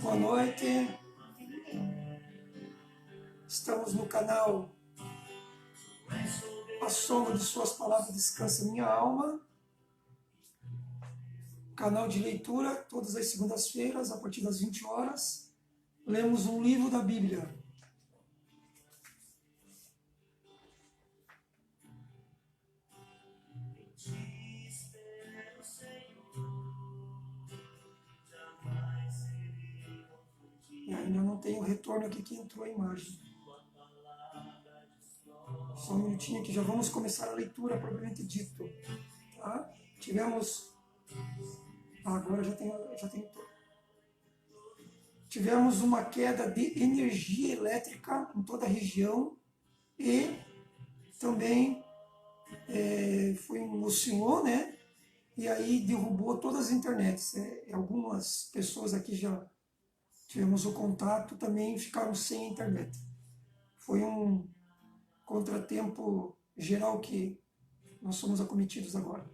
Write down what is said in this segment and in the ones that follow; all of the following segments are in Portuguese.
Boa noite. Estamos no canal A Sombra de Suas Palavras Descansa Minha Alma. Canal de leitura, todas as segundas-feiras, a partir das 20 horas. Lemos um livro da Bíblia. E ainda não tem o retorno aqui que entrou a imagem. Só um minutinho aqui, já vamos começar a leitura propriamente dito. Tá? Tivemos... agora já tem. Tivemos uma queda de energia elétrica em toda a região e também foi um oscilou, né? E aí derrubou todas as internets. Algumas pessoas aqui já tivemos o contato, também ficaram sem internet. Foi um contratempo geral que nós somos acometidos agora.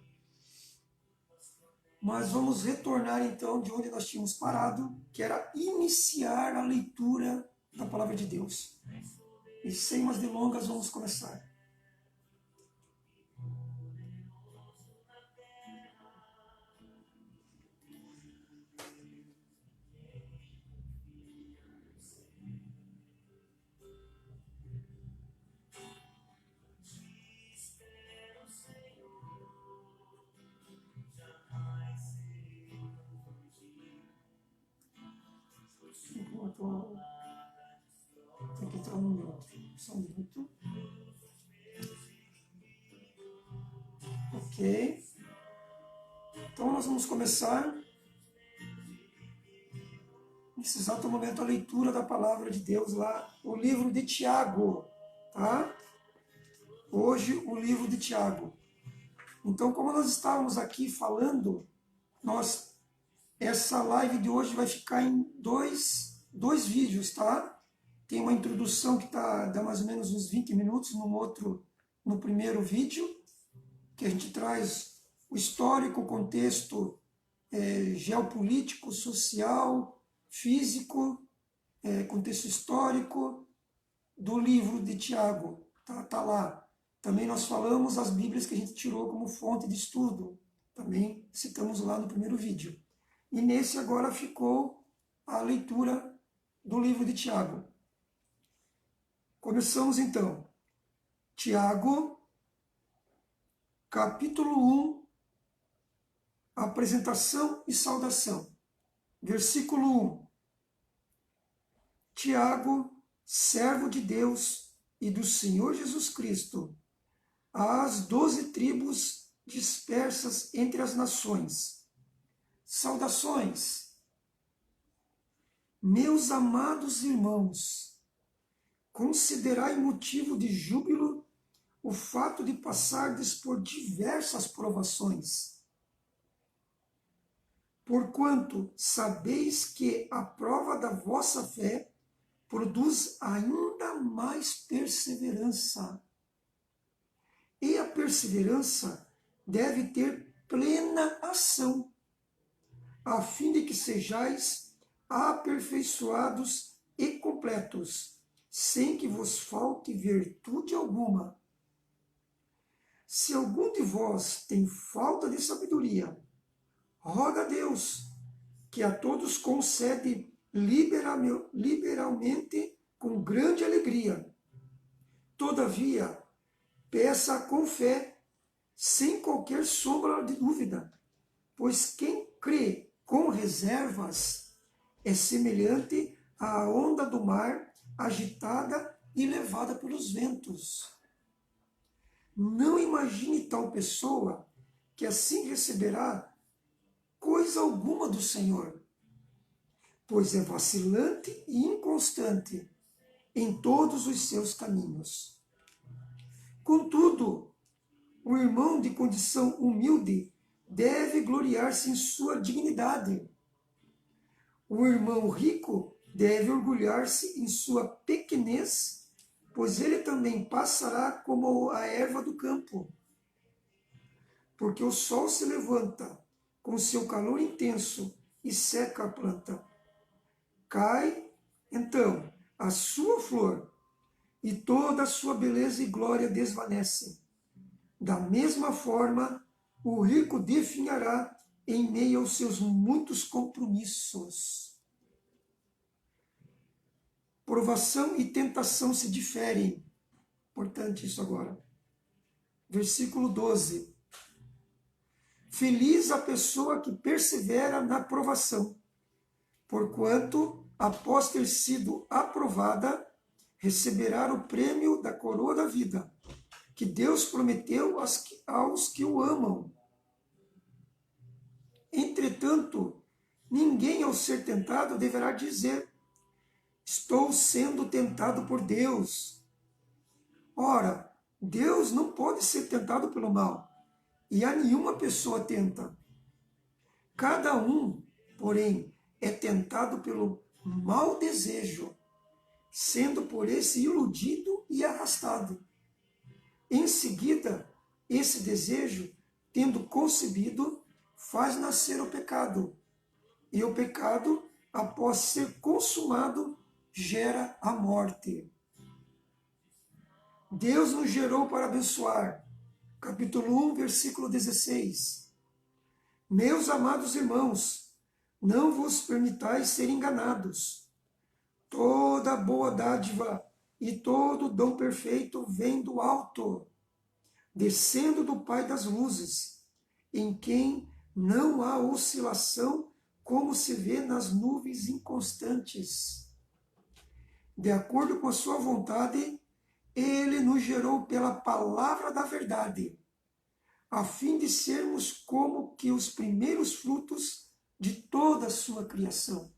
Mas vamos retornar então de onde nós tínhamos parado, que era iniciar a leitura da Palavra de Deus. E sem mais delongas, vamos começar. Tem que entrar no neutro. Só um minuto. Ok. Então nós vamos começar, nesse exato momento, a leitura da Palavra de Deus lá, o livro de Tiago. Tá? Hoje, o livro de Tiago. Então, como nós estávamos aqui falando, essa live de hoje vai ficar em dois vídeos, tá? Tem uma introdução que dá mais ou menos uns 20 minutos, no primeiro vídeo, que a gente traz o histórico, o contexto geopolítico, social, físico, contexto histórico do livro de Tiago. Tá lá. Também nós falamos as Bíblias que a gente tirou como fonte de estudo. Também citamos lá no primeiro vídeo. E nesse agora ficou a leitura do livro de Tiago. Começamos então. Tiago, capítulo 1, apresentação e saudação. Versículo 1. Tiago, servo de Deus e do Senhor Jesus Cristo, às 12 tribos dispersas entre as nações. Saudações. Meus amados irmãos, considerai motivo de júbilo o fato de passardes por diversas provações. Porquanto sabeis que a prova da vossa fé produz ainda mais perseverança. E a perseverança deve ter plena ação, a fim de que sejais aperfeiçoados e completos, sem que vos falte virtude alguma. Se algum de vós tem falta de sabedoria, roga a Deus, que a todos concede liberalmente com grande alegria. Todavia, peça com fé, sem qualquer sombra de dúvida, pois quem crê com reservas é semelhante à onda do mar agitada e levada pelos ventos. Não imagine tal pessoa que assim receberá coisa alguma do Senhor, pois é vacilante e inconstante em todos os seus caminhos. Contudo, o irmão de condição humilde deve gloriar-se em sua dignidade. O irmão rico deve orgulhar-se em sua pequenez, pois ele também passará como a erva do campo. Porque o sol se levanta com seu calor intenso e seca a planta, cai então a sua flor, e toda a sua beleza e glória desvanecem. Da mesma forma, o rico definhará em meio aos seus muitos compromissos. Provação e tentação se diferem. Importante isso agora. Versículo 12. Feliz a pessoa que persevera na provação, porquanto, após ter sido aprovada, receberá o prêmio da coroa da vida, que Deus prometeu aos que o amam. Entretanto, ninguém ao ser tentado deverá dizer: estou sendo tentado por Deus. Ora, Deus não pode ser tentado pelo mal, e a nenhuma pessoa tenta. Cada um, porém, é tentado pelo mau desejo, sendo por esse iludido e arrastado. Em seguida, esse desejo, tendo concebido, faz nascer o pecado. E o pecado, após ser consumado, gera a morte. Deus nos gerou para abençoar. Capítulo 1, versículo 16. Meus amados irmãos, não vos permitais ser enganados. Toda boa dádiva e todo dom perfeito vem do alto, descendo do Pai das luzes, em quem não há oscilação, como se vê nas nuvens inconstantes. De acordo com a sua vontade, Ele nos gerou pela palavra da verdade, a fim de sermos como que os primeiros frutos de toda a sua criação.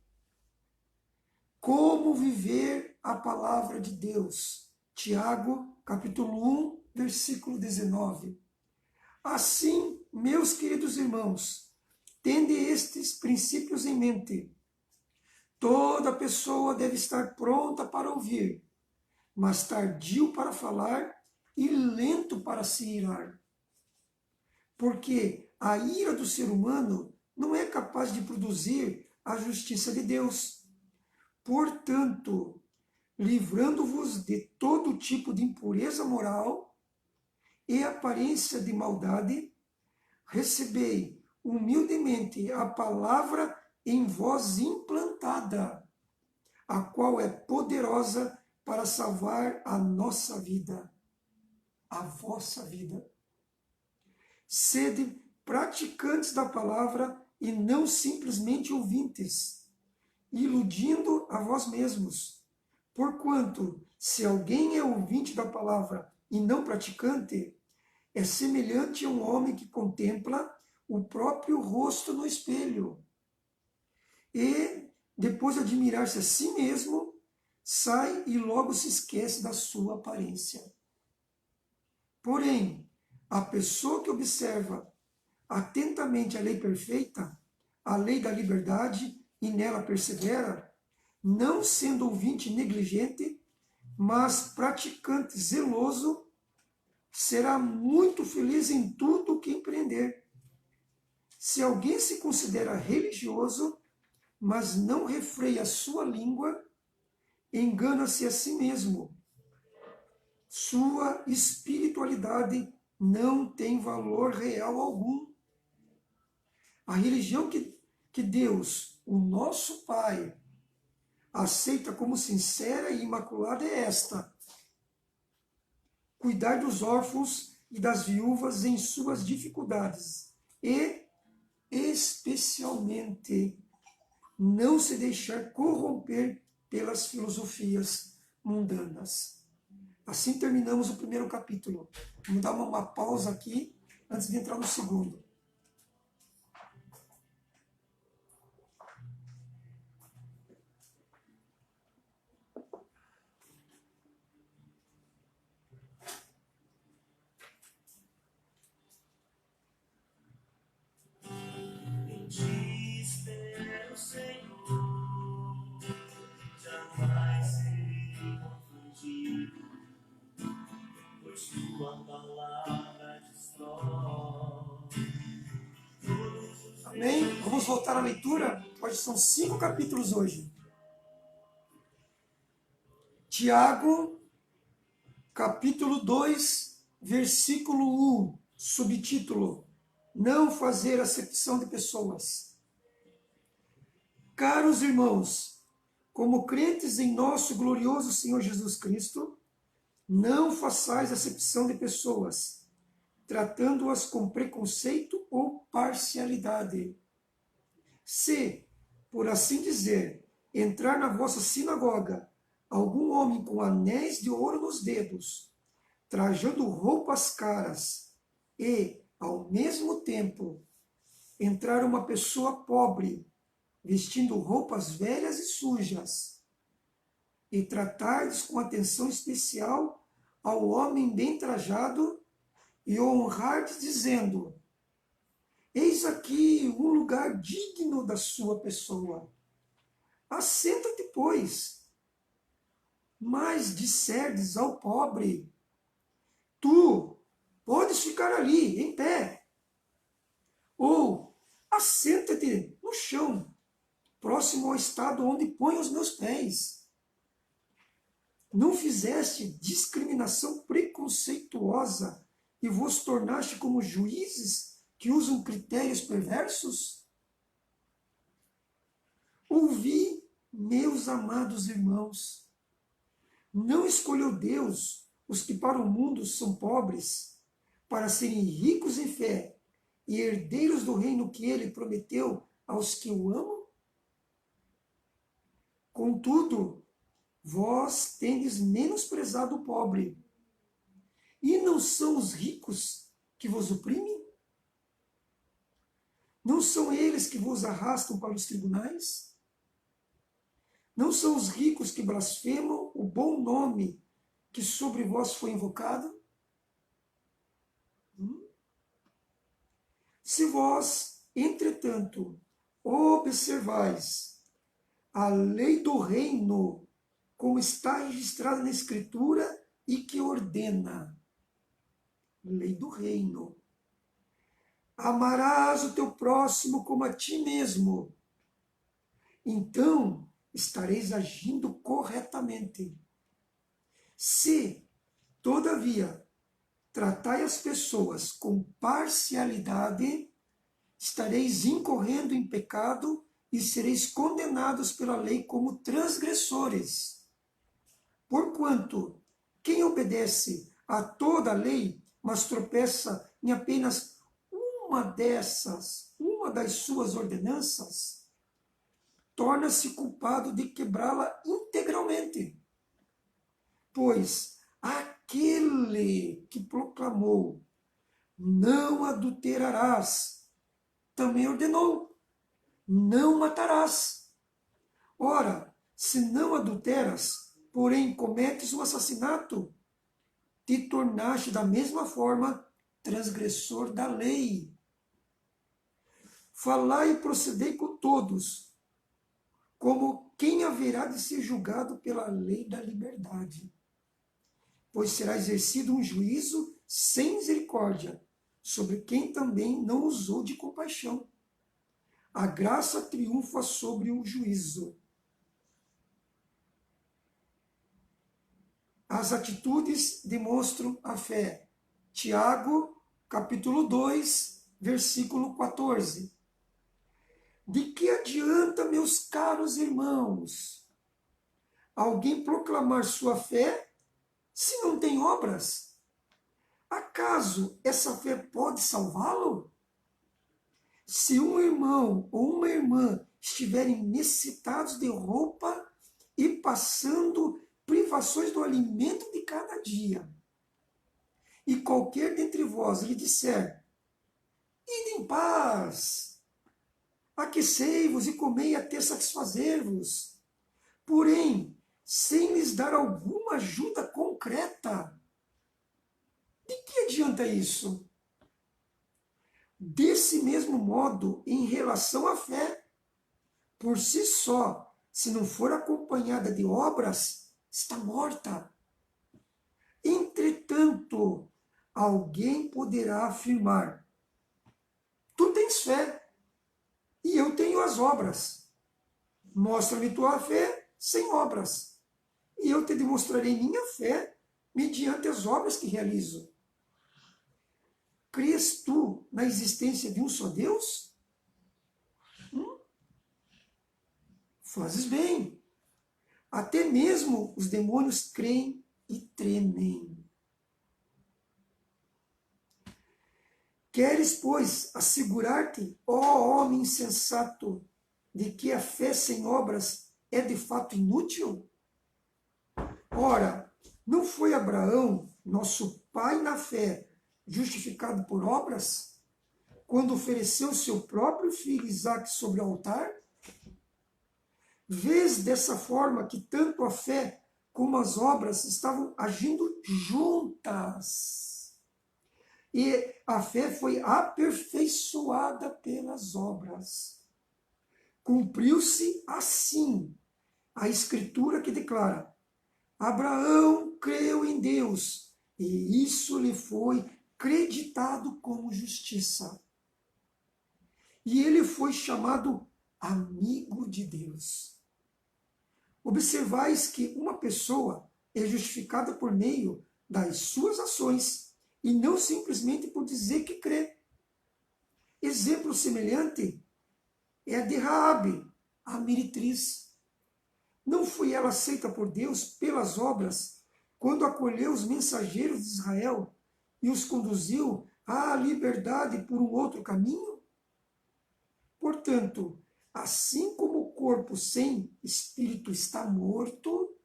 Como viver a palavra de Deus? Tiago, capítulo 1, versículo 19. Assim, meus queridos irmãos, tende estes princípios em mente. Toda pessoa deve estar pronta para ouvir, mas tardio para falar e lento para se irar. Porque a ira do ser humano não é capaz de produzir a justiça de Deus. Portanto, livrando-vos de todo tipo de impureza moral e aparência de maldade, recebei humildemente a palavra em vós implantada, a qual é poderosa para salvar a nossa vida, a vossa vida. Sede praticantes da palavra e não simplesmente ouvintes, iludindo a vós mesmos. Porquanto, se alguém é ouvinte da palavra e não praticante, é semelhante a um homem que contempla o próprio rosto no espelho e, depois de admirar-se a si mesmo, sai e logo se esquece da sua aparência. Porém, a pessoa que observa atentamente a lei perfeita, a lei da liberdade, e nela persevera, não sendo ouvinte negligente, mas praticante zeloso, será muito feliz em tudo o que empreender. Se alguém se considera religioso, mas não refreia a sua língua, engana-se a si mesmo. Sua espiritualidade não tem valor real algum. A religião que Deus, o nosso Pai, aceita como sincera e imaculada é esta: cuidar dos órfãos e das viúvas em suas dificuldades e, especialmente, não se deixar corromper pelas filosofias mundanas. Assim terminamos o primeiro capítulo. Vamos dar uma pausa aqui antes de entrar no segundo. Amém? Vamos voltar à leitura? Hoje são 5 capítulos hoje. Tiago, capítulo 2, versículo 1, subtítulo: Não fazer acepção de pessoas. Caros irmãos, como crentes em nosso glorioso Senhor Jesus Cristo, não façais acepção de pessoas, tratando-as com preconceito ou parcialidade. Se, por assim dizer, entrar na vossa sinagoga algum homem com anéis de ouro nos dedos, trajando roupas caras, e, ao mesmo tempo, entrar uma pessoa pobre, vestindo roupas velhas e sujas, e tratardes com atenção especial ao homem bem trajado, e o honrardes dizendo: eis aqui um lugar digno da sua pessoa. Assenta-te, pois. Mas disserdes ao pobre: tu podes ficar ali, em pé. Ou assenta-te no chão, próximo ao estado onde ponho os meus pés. Não fizeste discriminação preconceituosa e vos tornaste como juízes que usam critérios perversos? Ouvi, meus amados irmãos, não escolheu Deus os que para o mundo são pobres, para serem ricos em fé e herdeiros do reino que ele prometeu aos que o amam? Contudo, vós tendes menosprezado o pobre. E não são os ricos que vos oprimem? Não são eles que vos arrastam para os tribunais? Não são os ricos que blasfemam o bom nome que sobre vós foi invocado? Se vós, entretanto, observais a lei do reino, como está registrada na Escritura e que ordena, lei do reino: amarás o teu próximo como a ti mesmo. Então estareis agindo corretamente. Se, todavia, tratai as pessoas com parcialidade, estareis incorrendo em pecado e sereis condenados pela lei como transgressores. Porquanto, quem obedece a toda a lei, mas tropeça em apenas uma das suas ordenanças, torna-se culpado de quebrá-la integralmente. Pois aquele que proclamou: não adulterarás, também ordenou: não matarás. Ora, se não adulteras, porém cometes um assassinato, te tornaste da mesma forma transgressor da lei. Falai e procedei com todos, como quem haverá de ser julgado pela lei da liberdade. Pois será exercido um juízo sem misericórdia sobre quem também não usou de compaixão. A graça triunfa sobre o juízo. As atitudes demonstram a fé. Tiago, capítulo 2, versículo 14. De que adianta, meus caros irmãos, alguém proclamar sua fé se não tem obras? Acaso essa fé pode salvá-lo? Se um irmão ou uma irmã estiverem necessitados de roupa e passando privações do alimento de cada dia, e qualquer dentre vós lhe disser: ide em paz, aquecei-vos e comei até satisfazer-vos, porém, sem lhes dar alguma ajuda concreta, de que adianta isso? Desse mesmo modo, em relação à fé, por si só, se não for acompanhada de obras, está morta. Entretanto, alguém poderá afirmar: tu tens fé e eu tenho as obras. Mostra-me tua fé sem obras, e eu te demonstrarei minha fé mediante as obras que realizo. Crês tu na existência de um só Deus? Fazes bem. Até mesmo os demônios creem e tremem. Queres, pois, assegurar-te, ó homem insensato, de que a fé sem obras é de fato inútil? Ora, não foi Abraão, nosso pai na fé, justificado por obras, quando ofereceu seu próprio filho Isaque sobre o altar? Vês dessa forma que tanto a fé como as obras estavam agindo juntas. E a fé foi aperfeiçoada pelas obras. Cumpriu-se assim a escritura que declara: Abraão creu em Deus, e isso lhe foi creditado como justiça. E ele foi chamado amigo de Deus. Observais que uma pessoa é justificada por meio das suas ações e não simplesmente por dizer que crê. Exemplo semelhante é a de Raabe, a meretriz. Não foi ela aceita por Deus pelas obras quando acolheu os mensageiros de Israel e os conduziu à liberdade por um outro caminho? Portanto, assim como o corpo sem espírito está morto,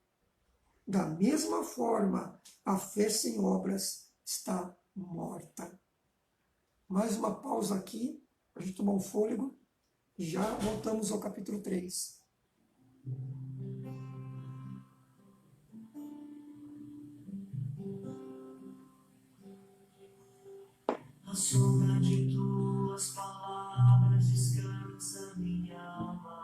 da mesma forma a fé sem obras está morta. Mais uma pausa aqui, para a gente tomar um fôlego, e já voltamos ao capítulo 3. A sombra de tuas palavras descansa minha alma.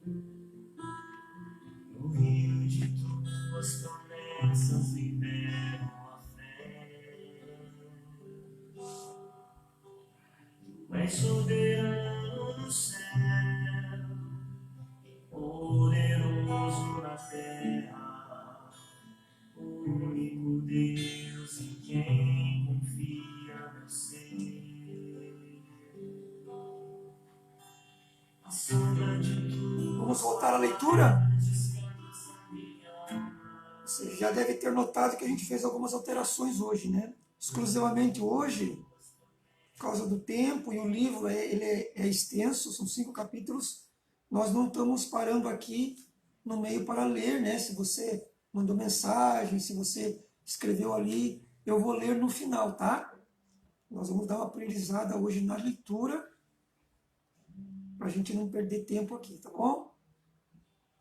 No rio de tuas promessas liberam a fé. Tu és soberano no céu, poderoso na terra, o único Deus em quem confia meu ser. A sombra de tuas Vamos voltar à leitura? Você já deve ter notado que a gente fez algumas alterações hoje, né? Exclusivamente hoje, por causa do tempo, e o livro ele é extenso, são 5 capítulos, nós não estamos parando aqui no meio para ler, né? Se você mandou mensagem, se você escreveu ali, eu vou ler no final, tá? Nós vamos dar uma priorizada hoje na leitura, para a gente não perder tempo aqui, tá bom?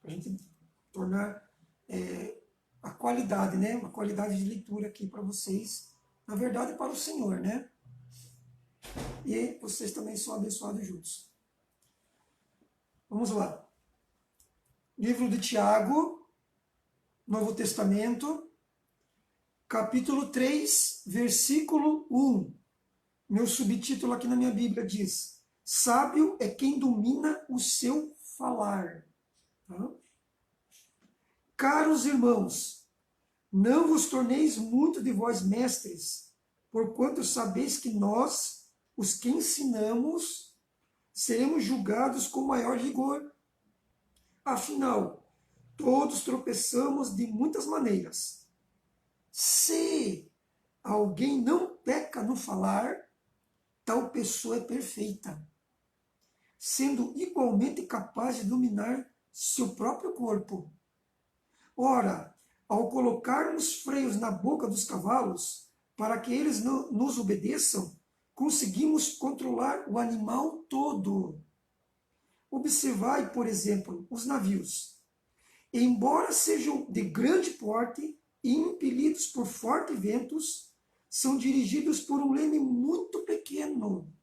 Para a gente tornar a qualidade, né? Uma qualidade de leitura aqui para vocês, na verdade para o Senhor, né? E vocês também são abençoados juntos. Vamos lá. Livro de Tiago, Novo Testamento, capítulo 3, versículo 1. Meu subtítulo aqui na minha Bíblia diz: sábio é quem domina o seu falar. Tá? Caros irmãos, não vos torneis muito de vós mestres, porquanto sabeis que nós, os que ensinamos, seremos julgados com maior rigor. Afinal, todos tropeçamos de muitas maneiras. Se alguém não peca no falar, tal pessoa é perfeita, sendo igualmente capaz de dominar seu próprio corpo. Ora, ao colocarmos freios na boca dos cavalos, para que eles nos obedeçam, conseguimos controlar o animal todo. Observai, por exemplo, os navios. Embora sejam de grande porte e impelidos por fortes ventos, são dirigidos por um leme muito pequeno,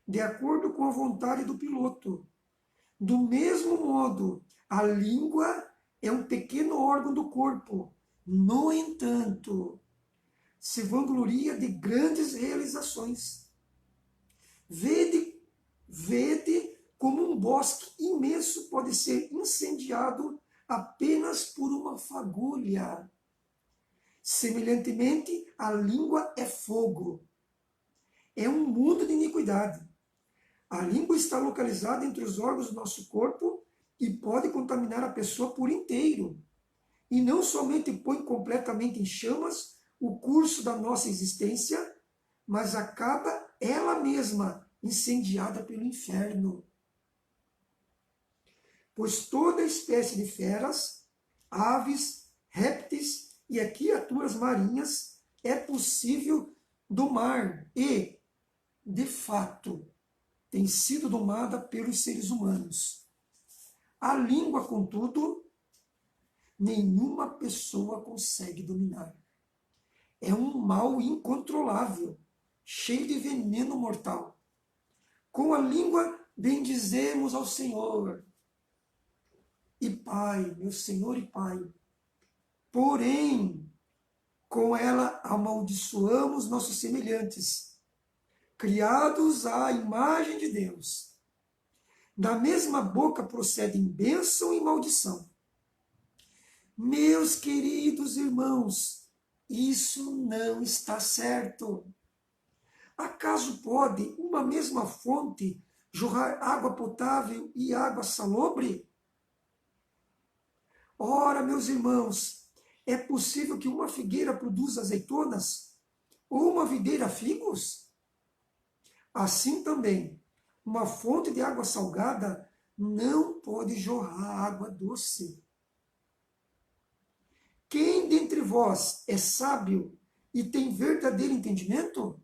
de acordo com a vontade do piloto. Do mesmo modo, a língua é um pequeno órgão do corpo. No entanto, se vangloria de grandes realizações. Vede como um bosque imenso pode ser incendiado apenas por uma fagulha. Semelhantemente, a língua é fogo. É um mundo de iniquidade. A língua está localizada entre os órgãos do nosso corpo e pode contaminar a pessoa por inteiro. E não somente põe completamente em chamas o curso da nossa existência, mas acaba ela mesma incendiada pelo inferno. Pois toda espécie de feras, aves, répteis e criaturas marinhas é possível domar e, de fato, tem sido domada pelos seres humanos. A língua, contudo, nenhuma pessoa consegue dominar. É um mal incontrolável, cheio de veneno mortal. Com a língua bendizemos ao Senhor e Pai, meu Senhor e Pai. Porém, com ela amaldiçoamos nossos semelhantes, criados à imagem de Deus. Da mesma boca procedem bênção e maldição. Meus queridos irmãos, isso não está certo. Acaso pode uma mesma fonte jorrar água potável e água salobre? Ora, meus irmãos, é possível que uma figueira produza azeitonas ou uma videira figos? Assim também, uma fonte de água salgada não pode jorrar água doce. Quem dentre vós é sábio e tem verdadeiro entendimento?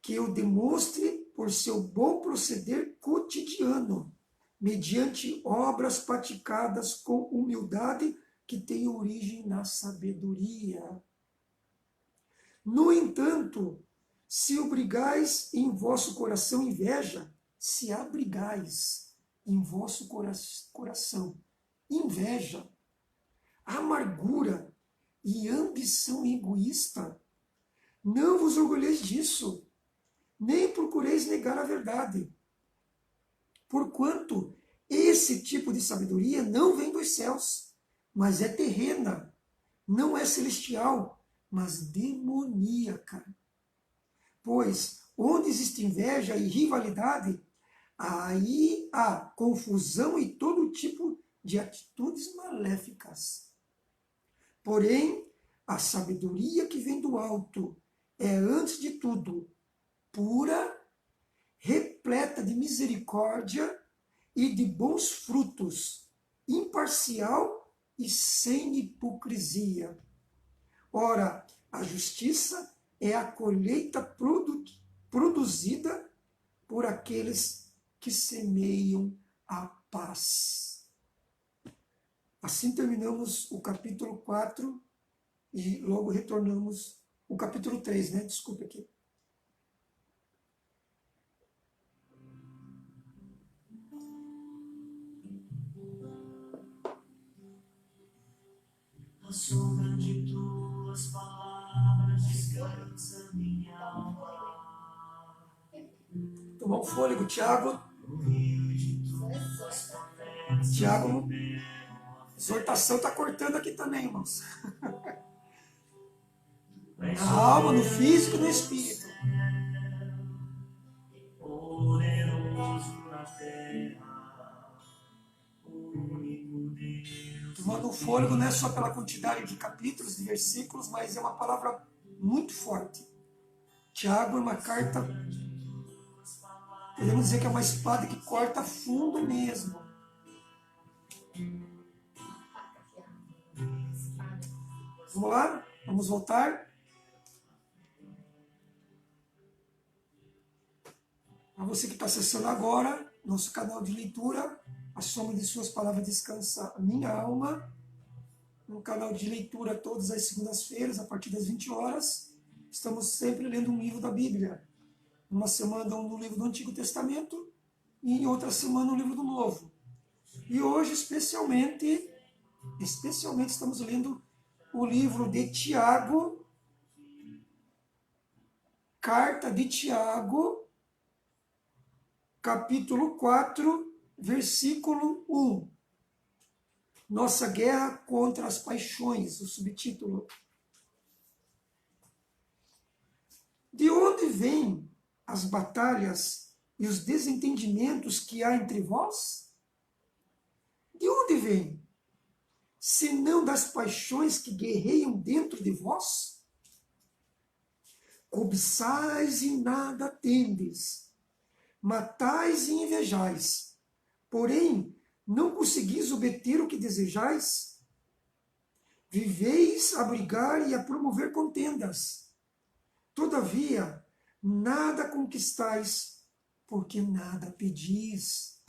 Que o demonstre por seu bom proceder cotidiano, mediante obras praticadas com humildade que tem origem na sabedoria. No entanto, se obrigais em vosso coração inveja, se abrigais em vosso coração inveja, amargura e ambição egoísta, não vos orgulheis disso, nem procureis negar a verdade. Porquanto esse tipo de sabedoria não vem dos céus, mas é terrena, não é celestial, mas demoníaca. Pois onde existe inveja e rivalidade, aí há confusão e todo tipo de atitudes maléficas. Porém, a sabedoria que vem do alto é, antes de tudo, pura, repleta de misericórdia e de bons frutos, imparcial e sem hipocrisia. Ora, a justiça é a colheita produzida por aqueles que semeiam a paz. Assim terminamos o capítulo 4 e logo retornamos o capítulo 3, né? Desculpa aqui. A sombra de tuas palavras descansa minha alma. Tomar um fôlego, Tiago. Tiago, exortação está cortando aqui também, irmãos. Na alma, no físico e no espírito. Poderoso na terra, único Deus. Tomando um fôlego não é só pela quantidade de capítulos e versículos, mas é uma palavra muito forte. Tiago é uma carta, podemos dizer que é uma espada que corta fundo mesmo. Vamos lá? Vamos voltar? Para você que está acessando agora, nosso canal de leitura, a soma de suas palavras descansa a minha alma. Um canal de leitura todas as segundas-feiras, a partir das 20 horas. Estamos sempre lendo um livro da Bíblia. Uma semana um livro do Antigo Testamento e em outra semana um livro do Novo. E hoje, especialmente estamos lendo o livro de Tiago, Carta de Tiago, capítulo 4, versículo 1. Nossa guerra contra as paixões, o subtítulo. De onde vêm as batalhas e os desentendimentos que há entre vós? De onde vêm? Senão das paixões que guerreiam dentro de vós? Cobiçais e nada tendes, matais e invejais, porém não conseguis obter o que desejais? Viveis a brigar e a promover contendas. Todavia, nada conquistais, porque nada pedis.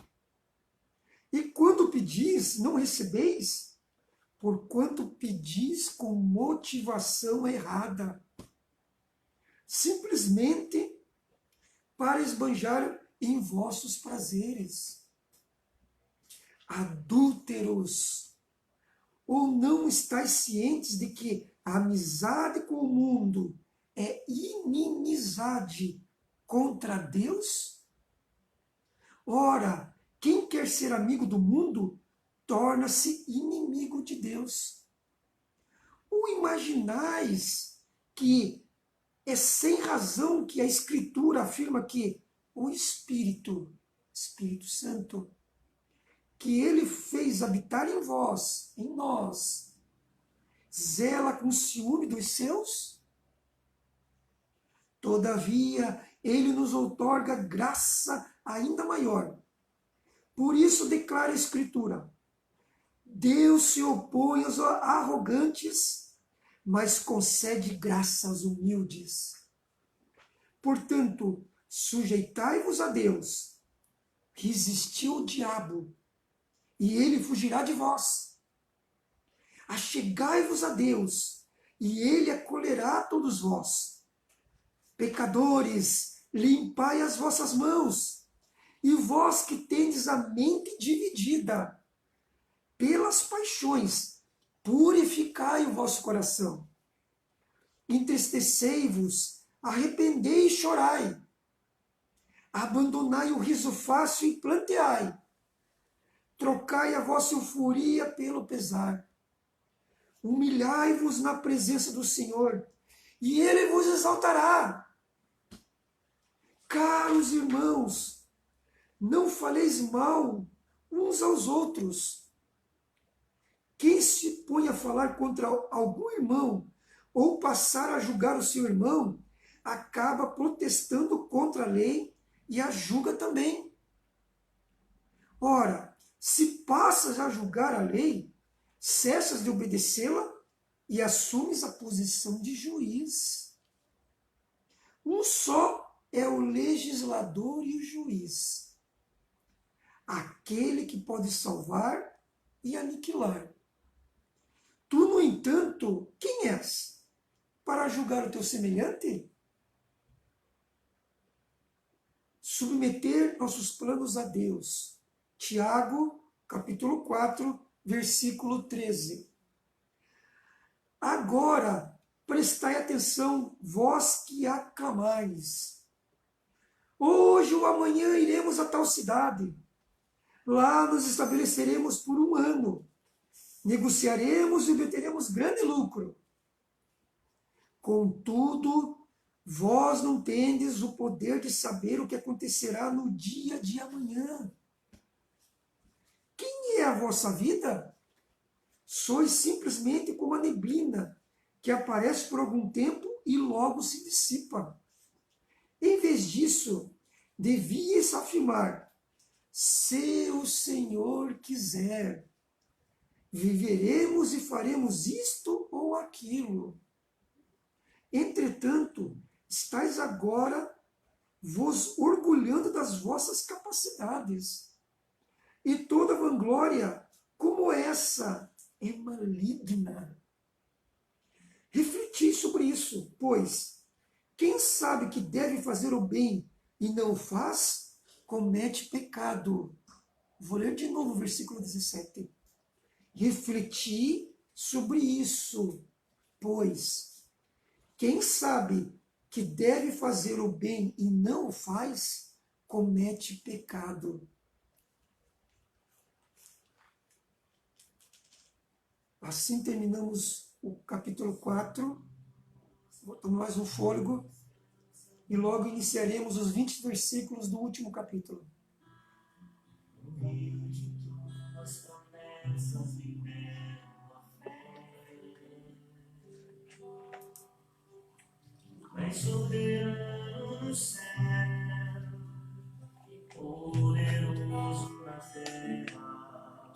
E quando pedis, não recebeis, porquanto pedis com motivação errada, simplesmente para esbanjar em vossos prazeres. Adúlteros, ou não estáis cientes de que a amizade com o mundo é inimizade contra Deus? Ora, quem quer ser amigo do mundo torna-se inimigo de Deus. Ou imaginais que é sem razão que a Escritura afirma que o Espírito Santo, que ele fez habitar em vós, em nós, zela com ciúme dos seus? Todavia, ele nos outorga graça ainda maior. Por isso declara a Escritura: Deus se opõe aos arrogantes, mas concede graça aos humildes. Portanto, sujeitai-vos a Deus, resisti ao diabo, e ele fugirá de vós. Achegai-vos a Deus, e ele acolherá a todos vós. Pecadores, limpai as vossas mãos, e vós que tendes a mente dividida pelas paixões, purificai o vosso coração. Entristecei-vos, arrependei e chorai. Abandonai o riso fácil e planteai. Trocai a vossa euforia pelo pesar. Humilhai-vos na presença do Senhor, e ele vos exaltará. Caros irmãos, não faleis mal uns aos outros. Quem se põe a falar contra algum irmão, ou passar a julgar o seu irmão, acaba protestando contra a lei e a julga também. Ora, se passas a julgar a lei, cessas de obedecê-la e assumes a posição de juiz. Um só é o legislador e o juiz, aquele que pode salvar e aniquilar. Tu, no entanto, quem és para julgar o teu semelhante? Submeter nossos planos a Deus. Tiago, capítulo 4, versículo 13. Agora, prestai atenção, vós que aclamais. Hoje ou amanhã iremos a tal cidade. Lá nos estabeleceremos por um ano. Negociaremos e obteremos grande lucro. Contudo, vós não tendes o poder de saber o que acontecerá no dia de amanhã. Quem é a vossa vida? Sois simplesmente como a neblina, que aparece por algum tempo e logo se dissipa. Em vez disso, devias afirmar: se o Senhor quiser, viveremos e faremos isto ou aquilo. Entretanto, estáis agora vos orgulhando das vossas capacidades. E toda vanglória como essa é maligna. Refleti sobre isso, pois quem sabe que deve fazer o bem e não o faz, comete pecado. Vou ler de novo o versículo 17. Refleti sobre isso, pois quem sabe que deve fazer o bem e não o faz, comete pecado. Assim terminamos o capítulo 4, botamos mais um fôlego, e logo iniciaremos os 20 versículos do último capítulo. Tuas promessas me deram a fé. Tu és soberano no céu e poderoso na terra,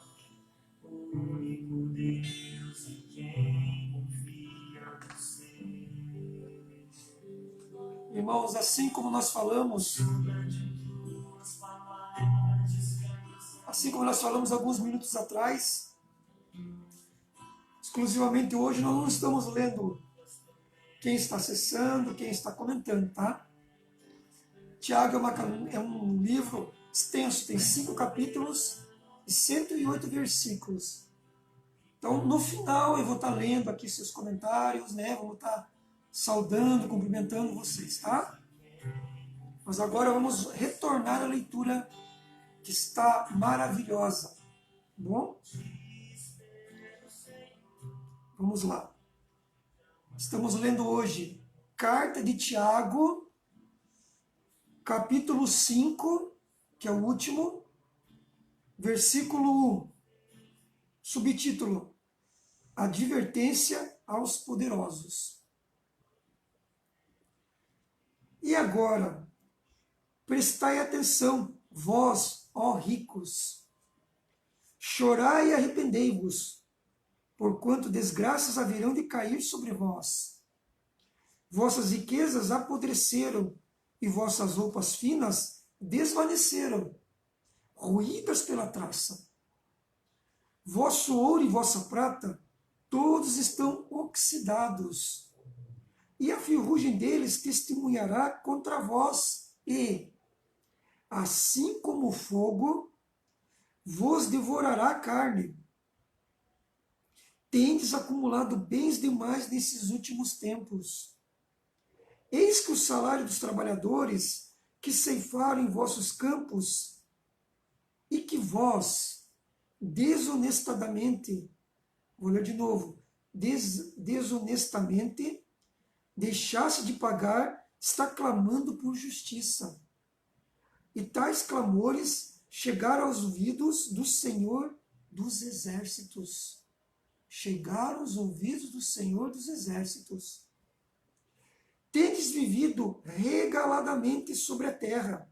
o único Deus em quem confia você. Irmãos, assim como nós falamos, alguns minutos atrás, exclusivamente hoje nós não estamos lendo quem está acessando, quem está comentando, tá? Tiago é um livro extenso, tem 5 capítulos e 108 versículos. Então, no final, eu vou estar lendo aqui seus comentários, né? Vou estar saudando, cumprimentando vocês, tá? Mas agora vamos retornar à leitura que está maravilhosa, tá bom? Vamos lá. Estamos lendo hoje Carta de Tiago, capítulo 5, que é o último, versículo 1, subtítulo: Advertência aos poderosos. E agora, prestai atenção, vós, ó ricos, chorai e arrependei-vos, porquanto desgraças haverão de cair sobre vós. Vossas riquezas apodreceram, e vossas roupas finas desvaneceram, ruídas pela traça. Vosso ouro e vossa prata, todos estão oxidados, e a ferrugem deles testemunhará contra vós, e, assim como o fogo, vos devorará a carne. Tendes acumulado bens demais nesses últimos tempos. Eis que o salário dos trabalhadores que ceifaram em vossos campos, e que vós, desonestamente, vou ler de novo, desonestamente, deixaste de pagar, está clamando por justiça. E tais clamores chegaram aos ouvidos do Senhor dos Exércitos. Chegaram aos ouvidos do Senhor dos Exércitos. Tendes vivido regaladamente sobre a terra,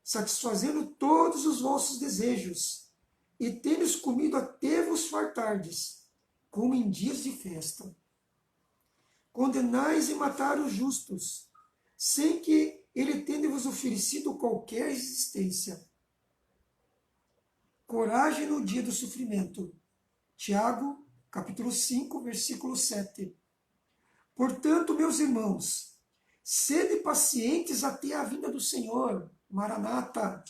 satisfazendo todos os vossos desejos, e tendes comido até vos fartardes, como em dias de festa. Condenais e matai os justos, sem que ele tenha vos oferecido qualquer existência. Coragem no dia do sofrimento. Tiago, capítulo 5, versículo 7. Portanto, meus irmãos, sede pacientes até a vinda do Senhor. Maranata.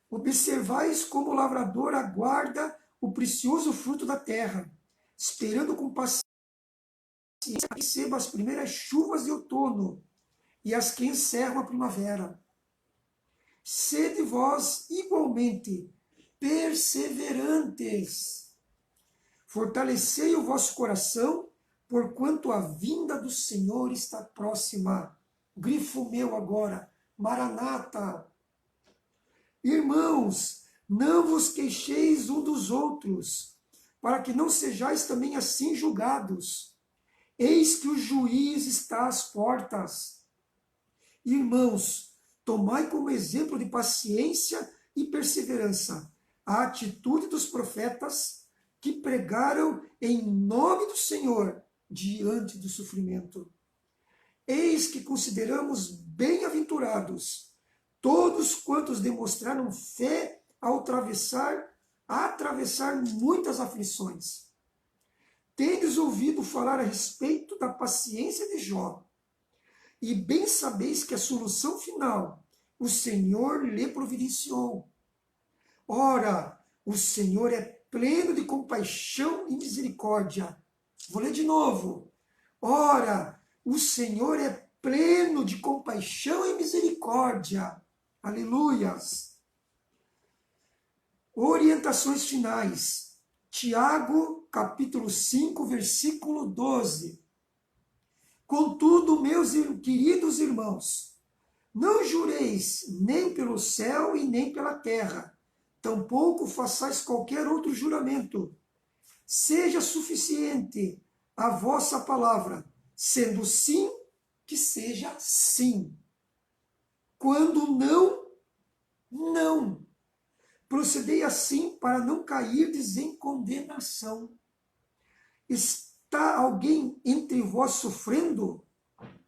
Observais como o lavrador aguarda o precioso fruto da terra, esperando com paciência que receba as primeiras chuvas de outono e as que encerram a primavera. Sede vós igualmente perseverantes. Fortalecei o vosso coração, porquanto a vinda do Senhor está próxima. Grifo meu agora, Maranata. Irmãos, não vos queixeis um dos outros, para que não sejais também assim julgados. Eis que o juiz está às portas. Irmãos, tomai como exemplo de paciência e perseverança a atitude dos profetas que pregaram em nome do Senhor diante do sofrimento. Eis que consideramos bem-aventurados todos quantos demonstraram fé ao atravessar muitas aflições. Tendes ouvido falar a respeito da paciência de Jó, e bem sabeis que a solução final o Senhor lhe providenciou. Ora, o Senhor é pleno de compaixão e misericórdia. Vou ler de novo. Ora, o Senhor é pleno de compaixão e misericórdia. Aleluias. Orientações finais. Tiago, capítulo 5, versículo 12. Contudo, meus queridos irmãos, não jureis nem pelo céu e nem pela terra, tampouco façais qualquer outro juramento. Seja suficiente a vossa palavra, sendo sim, que seja sim. Quando não, não. Procedei assim para não cairdes em condenação. Está alguém entre vós sofrendo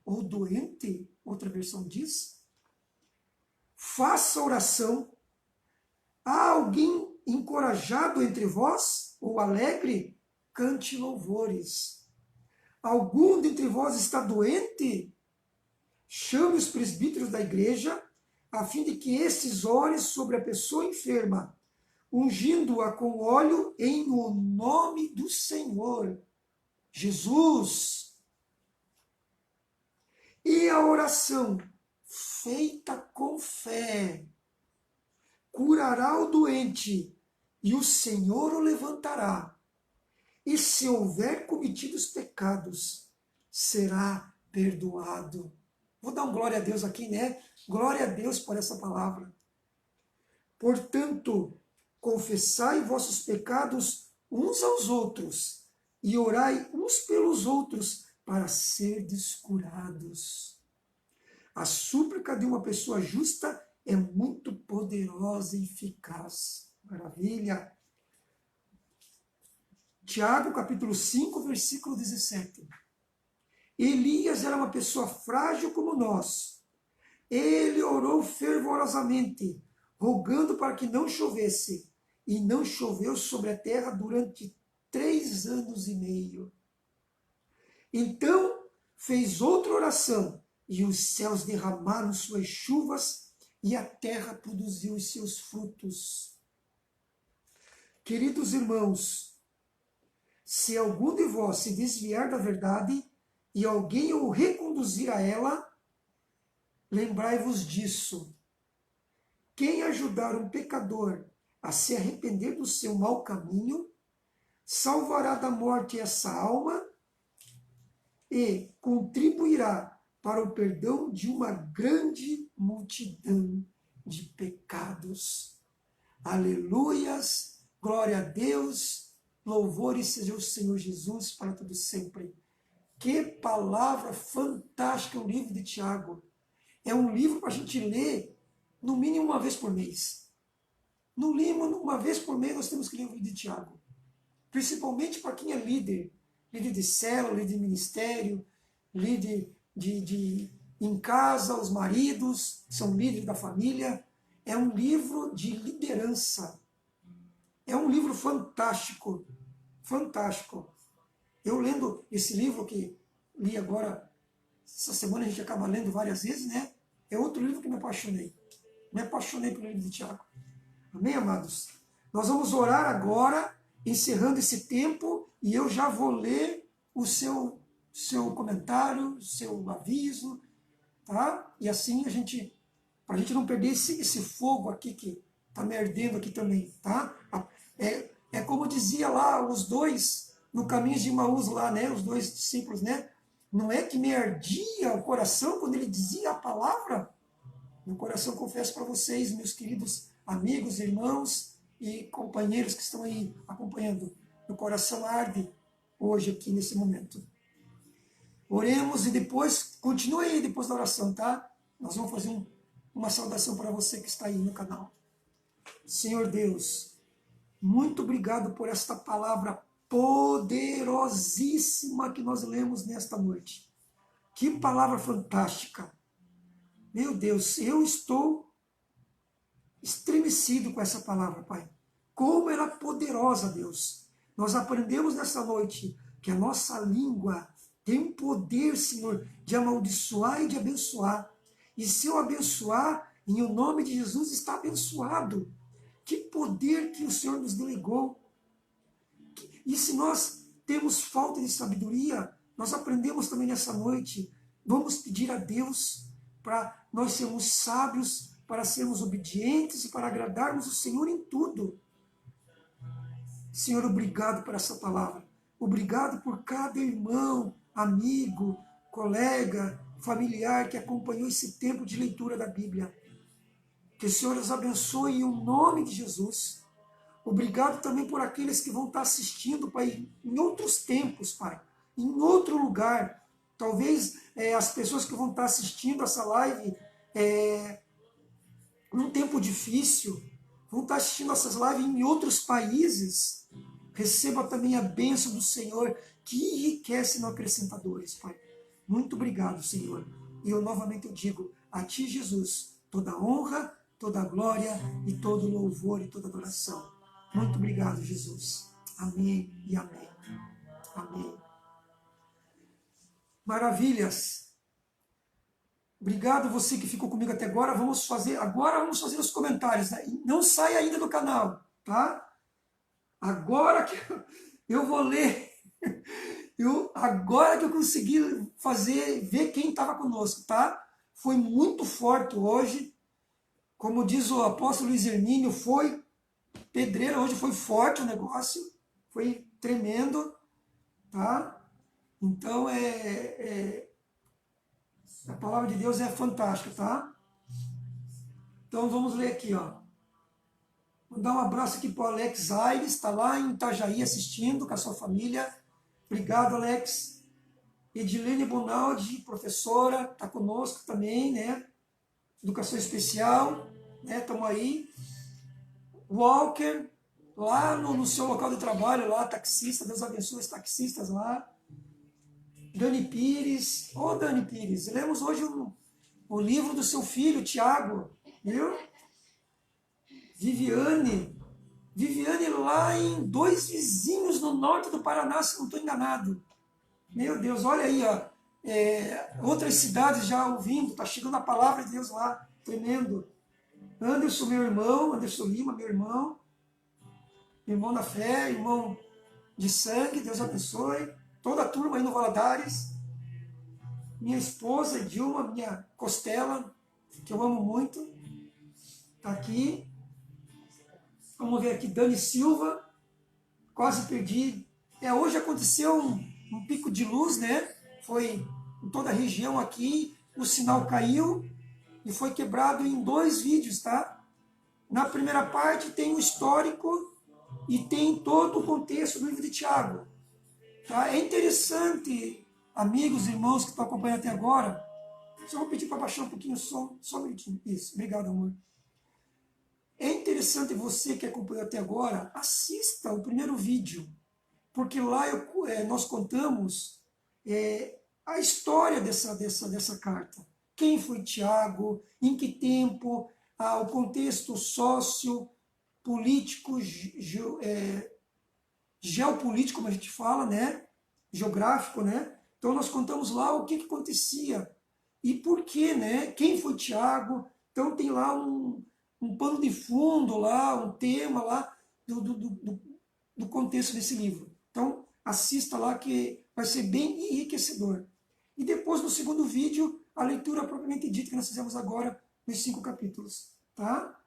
ou doente? Outra versão diz. Faça oração. Há alguém encorajado entre vós ou alegre? Cante louvores. Algum dentre vós está doente? Chame os presbíteros da igreja, a fim de que estes orem sobre a pessoa enferma, ungindo-a com óleo em o nome do Senhor Jesus. E a oração feita com fé curará o doente, e o Senhor o levantará. E se houver cometido os pecados, será perdoado. Vou dar um glória a Deus aqui, né? Glória a Deus por essa palavra. Portanto, confessai vossos pecados uns aos outros e orai uns pelos outros para serdes curados. A súplica de uma pessoa justa é muito poderosa e eficaz. Maravilha! Tiago, capítulo 5, versículo 17. Elias era uma pessoa frágil como nós. Ele orou fervorosamente, rogando para que não chovesse, e não choveu sobre a terra durante 3 anos e meio. Então fez outra oração, e os céus derramaram suas chuvas, e a terra produziu os seus frutos. Queridos irmãos, se algum de vós se desviar da verdade, e alguém o reconduzir a ela, lembrai-vos disso. Quem ajudar um pecador a se arrepender do seu mau caminho, salvará da morte essa alma e contribuirá para o perdão de uma grande multidão de pecados. Aleluias, glória a Deus, louvores seja o Senhor Jesus para todo sempre. Que palavra fantástica o livro de Tiago. É um livro para a gente ler no mínimo uma vez por mês. No mínimo uma vez por mês nós temos que ler o livro de Tiago. Principalmente para quem é líder. Líder de célula, líder de ministério, líder em casa, os maridos são líderes da família. É um livro de liderança. É um livro fantástico. Fantástico. Eu lendo esse livro que li agora, essa semana a gente acaba lendo várias vezes, né? É outro livro que me apaixonei. Me apaixonei pelo livro de Tiago. Amém, amados? Nós vamos orar agora, encerrando esse tempo, e eu já vou ler o seu comentário, seu aviso, tá? E assim para a gente não perder esse fogo aqui que está me ardendo aqui também, tá? É como dizia lá os dois no caminho de Emaús lá, né? Os 2 discípulos, né? Não é que me ardia o coração quando ele dizia a palavra? Meu coração, confesso para vocês, meus queridos amigos, irmãos e companheiros que estão aí acompanhando. Meu coração arde hoje aqui nesse momento. Oremos e depois, continue aí depois da oração, tá? Nós vamos fazer uma saudação para você que está aí no canal. Senhor Deus, muito obrigado por esta palavra poderosíssima que nós lemos nesta noite. Que palavra fantástica. Meu Deus, eu estou estremecido com essa palavra, Pai. Como ela é poderosa, Deus. Nós aprendemos nessa noite que a nossa língua tem um poder, Senhor, de amaldiçoar e de abençoar. E se eu abençoar, em o nome de Jesus está abençoado. Que poder que o Senhor nos delegou. E se nós temos falta de sabedoria, nós aprendemos também nessa noite, vamos pedir a Deus para nós sermos sábios, para sermos obedientes e para agradarmos o Senhor em tudo. Senhor, obrigado por essa palavra. Obrigado por cada irmão, amigo, colega, familiar que acompanhou esse tempo de leitura da Bíblia. Que o Senhor os abençoe em nome de Jesus. Obrigado também por aqueles que vão estar assistindo, Pai, em outros tempos, Pai, em outro lugar. Talvez as pessoas que vão estar assistindo essa live num tempo difícil, vão estar assistindo essas lives em outros países. Receba também a bênção do Senhor, que enriquece no acrescentadores, Pai. Muito obrigado, Senhor. E eu novamente digo, a Ti, Jesus, toda honra, toda glória e todo louvor e toda adoração. Muito obrigado, Jesus. Amém e amém. Amém. Maravilhas. Obrigado você que ficou comigo até agora. Vamos fazer os comentários, né? Não sai ainda do canal, tá? Agora que eu vou ler, agora que eu consegui ver quem estava conosco, tá? Foi muito forte hoje. Como diz o apóstolo Luiz Hermínio, foi pedreira, hoje foi forte o negócio, foi tremendo, tá? Então, a palavra de Deus é fantástica, tá? Então, vamos ler aqui, ó. Mandar um abraço aqui para o Alex Aires, está lá em Itajaí assistindo com a sua família. Obrigado, Alex. Edilene Bonaldi, professora, está conosco também, né? Educação especial, né? Estamos aí. Walker, lá no seu local de trabalho, lá, taxista, Deus abençoe os taxistas lá. Dani Pires, Dani Pires, lemos hoje o livro do seu filho, Tiago, viu? Viviane lá em Dois Vizinhos, no norte do Paraná, se não estou enganado. Meu Deus, olha aí, ó, outras cidades já ouvindo, está chegando a palavra de Deus lá, tremendo. Anderson, meu irmão, Anderson Lima, meu irmão na fé, irmão de sangue, Deus abençoe. Toda a turma aí no Valadares. Minha esposa, Dilma, minha costela, que eu amo muito, está aqui. Vamos ver aqui, Dani Silva, quase perdi. Hoje aconteceu um pico de luz, né? Foi em toda a região aqui, o sinal caiu e foi quebrado em 2 vídeos, tá? Na primeira parte tem o histórico e tem todo o contexto do livro de Tiago. Tá? É interessante, amigos, irmãos que estão acompanhando até agora, só vou pedir para baixar um pouquinho o som, só um minutinho. Isso, obrigado, amor. É interessante você que acompanhou até agora, assista o primeiro vídeo, porque lá nós contamos a história dessa carta. Quem foi Tiago, em que tempo, o contexto sociopolítico, geopolítico, como a gente fala, né? Geográfico, né? Então nós contamos lá o que acontecia e por quê, né? Quem foi Tiago? Então tem lá um pano de fundo lá, um tema lá do contexto desse livro. Então assista lá que vai ser bem enriquecedor. E depois no segundo vídeo, a leitura propriamente dita que nós fizemos agora nos 5 capítulos, tá?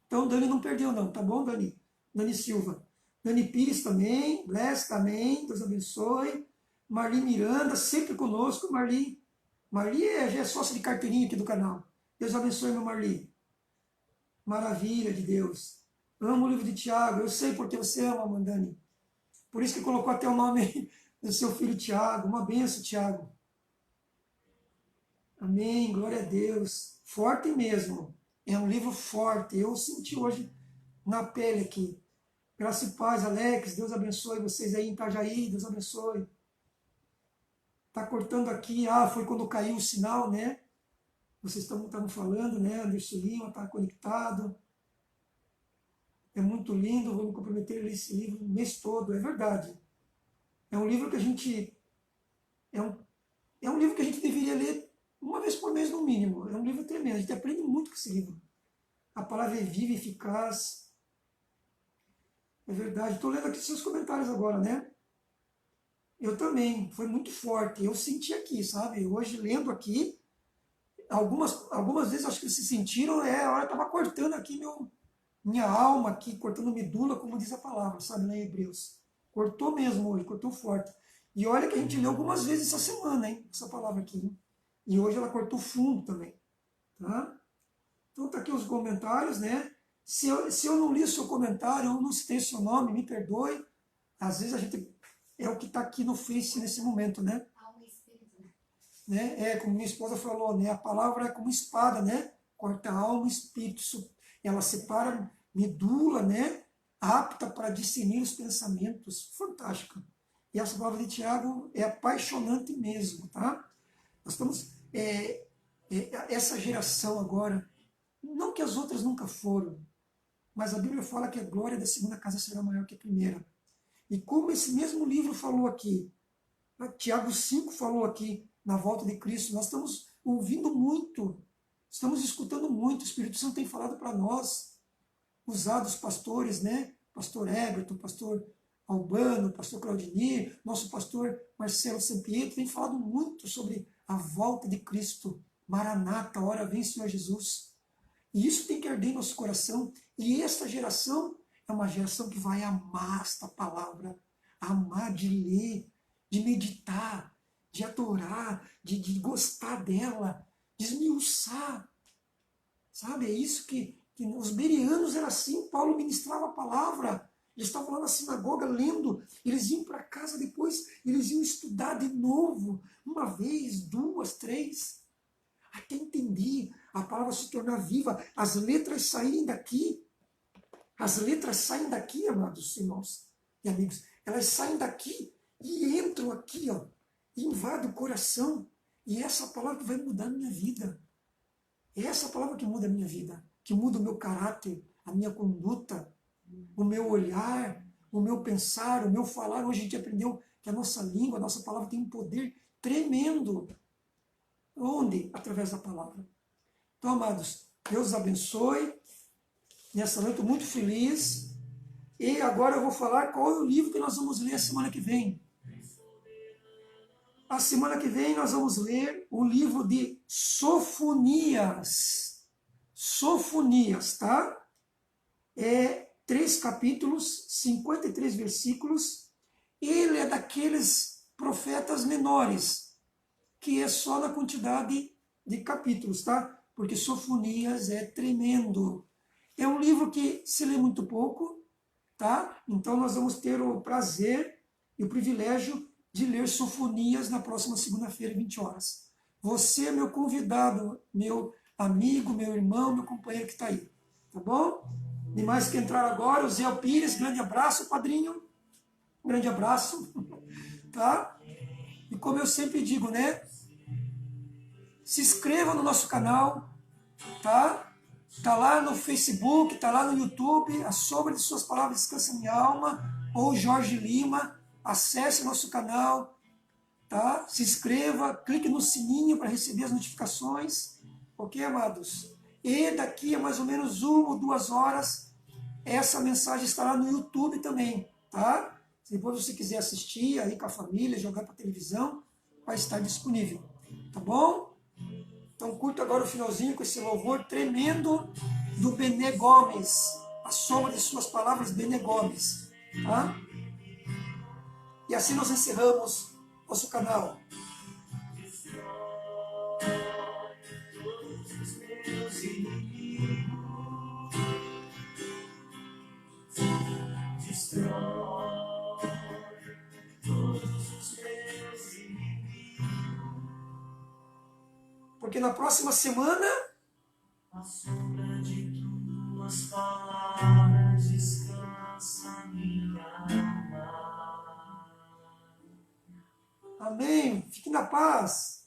Então Dani não perdeu não, tá bom, Dani? Dani Silva. Dani Pires também, Bless também, Deus abençoe. Marli Miranda, sempre conosco. Marli já é sócia de carteirinha aqui do canal. Deus abençoe, meu Marli. Maravilha de Deus. Amo o livro de Tiago. Eu sei porque você ama, Mandani. Por isso que colocou até o nome do seu filho Tiago. Uma benção, Tiago. Amém. Glória a Deus. Forte mesmo. É um livro forte. Eu senti hoje na pele aqui. Graça e paz, Alex. Deus abençoe vocês aí em Itajaí. Deus abençoe. Está cortando aqui. Foi quando caiu o sinal, né? Vocês estavam falando, né? Anderson Lima está conectado. É muito lindo. Vou me comprometer a ler esse livro o mês todo. É verdade. É um livro que a gente... É um livro que a gente deveria ler uma vez por mês, no mínimo. É um livro tremendo. A gente aprende muito com esse livro. A palavra é viva e eficaz. É verdade. Estou lendo aqui seus comentários agora, né? Eu também. Foi muito forte. Eu senti aqui, sabe? Hoje, lendo aqui, algumas vezes acho que vocês sentiram, a hora estava cortando aqui minha alma aqui, cortando medula, como diz a palavra, sabe, lá em Hebreus. Cortou mesmo hoje, cortou forte. E olha que a gente leu algumas vezes essa semana, hein, essa palavra aqui. Hein? E hoje ela cortou fundo também. Tá? Então tá aqui os comentários, né? Se eu não li o seu comentário, ou não citei o seu nome, me perdoe. Às vezes a gente é o que está aqui no Face nesse momento, né? Alma e espírito, né? Como minha esposa falou, né? A palavra é como espada, né? Corta alma e espírito. Ela separa medula, né? Apta para discernir os pensamentos. Fantástica. E essa palavra de Tiago é apaixonante mesmo, tá? Nós estamos... essa geração agora, não que as outras nunca foram, mas a Bíblia fala que a glória da segunda casa será maior que a primeira. E como esse mesmo livro falou aqui, Tiago 5 falou aqui, na volta de Cristo, nós estamos ouvindo muito, estamos escutando muito, o Espírito Santo tem falado para nós, usado os pastores, né? Pastor Everton, pastor Albano, pastor Claudinir, nosso pastor Marcelo Sampietro, tem falado muito sobre a volta de Cristo. Maranata, hora vem Senhor Jesus. E isso tem que arder em nosso coração. E essa geração é uma geração que vai amar esta palavra, amar de ler, de meditar, de adorar, de gostar dela, de esmiuçar. Sabe, é isso que os bereanos era assim, Paulo ministrava a palavra, eles estavam lá na sinagoga lendo, eles iam para casa depois, eles iam estudar de novo, uma vez, duas, três, até entender, a palavra se tornar viva, as letras saírem daqui. As letras saem daqui, amados irmãos e amigos, elas saem daqui e entram aqui, ó, e invadem o coração. E essa palavra que vai mudar a minha vida. É essa palavra que muda a minha vida, que muda o meu caráter, a minha conduta, o meu olhar, o meu pensar, o meu falar. Hoje a gente aprendeu que a nossa língua, a nossa palavra tem um poder tremendo. Onde? Através da palavra. Então, amados, Deus abençoe. Nessa noite, muito feliz. E agora eu vou falar qual é o livro que nós vamos ler a semana que vem. A semana que vem nós vamos ler o livro de Sofonias. Sofonias, tá? 3 capítulos, 53 versículos. Ele é daqueles profetas menores, que é só na quantidade de capítulos, tá? Porque Sofonias é tremendo. É um livro que se lê muito pouco, tá? Então nós vamos ter o prazer e o privilégio de ler Sofonias na próxima segunda-feira, 20 horas. Você é meu convidado, meu amigo, meu irmão, meu companheiro que está aí, tá bom? E mais que entrar agora, o Zé Pires, grande abraço, padrinho, grande abraço, tá? E como eu sempre digo, né? Se inscreva no nosso canal, tá? Tá lá no Facebook, tá lá no YouTube, A Sombra de Suas Palavras Descansa Minha Alma, ou Jorge Lima. Acesse nosso canal, tá? Se inscreva, clique no sininho para receber as notificações, ok, amados? E daqui a mais ou menos 1 ou 2 horas, essa mensagem estará no YouTube também, tá? Se depois você quiser assistir aí com a família, jogar para televisão, vai estar disponível, tá bom? Então curta agora o finalzinho com esse louvor tremendo do Bené Gomes, A Sombra de Suas Palavras, Bené Gomes, tá? E assim nós encerramos nosso canal. Todos os meus inimigos, destrói todos os meus inimigos. Porque na próxima semana, A sombra de tuas palavras descansa minha alma. amém, fique na paz.